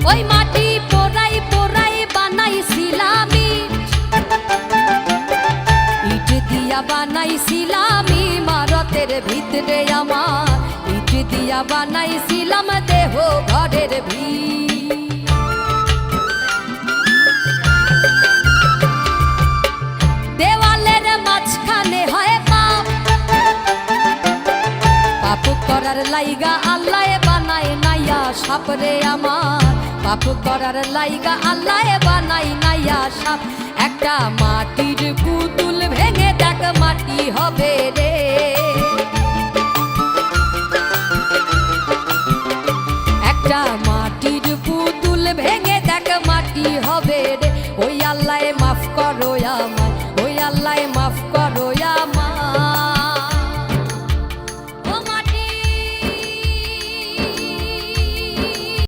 ওই মাটি পোড়াই পোড়াই বানাইছিলাম ইট দিয়া বানাইছিলাম ইমারতের ভিতরে আমার ইট দিয়া বানাইছিলাম দেহ ঘরের দেওয়ালের মাঝখানে হয় পাপ পাপ করার লাইগা আল্লাহ বানায় নাইয়া সাপরে আমার পাপ করার লাইগা আল্লাহ বানাই নাইয়া সাপ একটা মাটির পুতুল ভেঙে দেখ মাটি হবে রে একটা মাটির